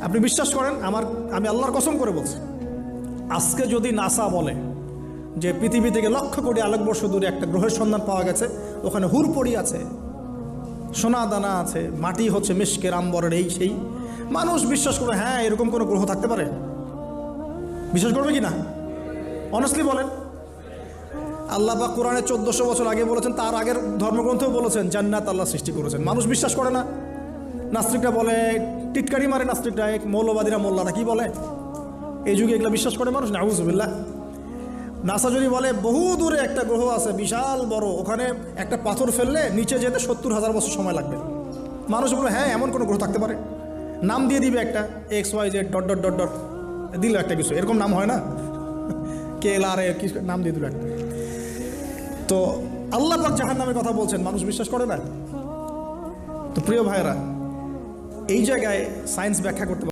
আপনি বিশ্বাস করেন, আমি আল্লাহর কসম করে বলছি, আজকে যদি নাসা বলে যে পৃথিবী থেকে লক্ষ কোটি আলোকবর্ষ দূরে একটা গ্রহের সন্ধান পাওয়া গেছে, ওখানে হুরপড়ি আছে, সোনা দানা আছে, মাটি হচ্ছে মিশকের আম্বরের, এই সেই, মানুষ বিশ্বাস করবে হ্যাঁ এরকম কোনো গ্রহ থাকতে পারে? বিশ্বাস করবে কি না? অনেস্টলি বলেন। আল্লাহ পাক কোরআনে 1400 বছর আগে বলেছেন, তার আগের ধর্মগ্রন্থেও বলেছেন জান্নাত আল্লাহ সৃষ্টি করেছেন। মানুষ বিশ্বাস করে না। নাস্তিকরা বলে, টিটকারি মারে নাস্তিকরা, এক মৌলবাদীরা, মোল্লারা কি বলে, এই যুগে এগুলো বিশ্বাস করে মানুষ? নাউজুবিল্লাহ। নাসা যদি বলে বহু দূরে একটা গ্রহ আছে বিশাল বড়, ওখানে একটা পাথর ফেললে নিচে যেতে 70,000 বছর সময় লাগবে, মানুষ বলে হ্যাঁ এমন কোনো গ্রহ থাকতে পারে? নাম দিয়ে দিবে একটা XYZ dot dot dot dot, দিল একটা কিছু, এরকম নাম হয় না, KLR কি নাম দিয়ে দিল একটা। তো আল্লাহ পাক জাহান্নামের কথা বলছেন, মানুষ বিশ্বাস করে না। তো প্রিয় ভাইয়েরা, এই জায়গায় সায়েন্স ব্যাখ্যা করতে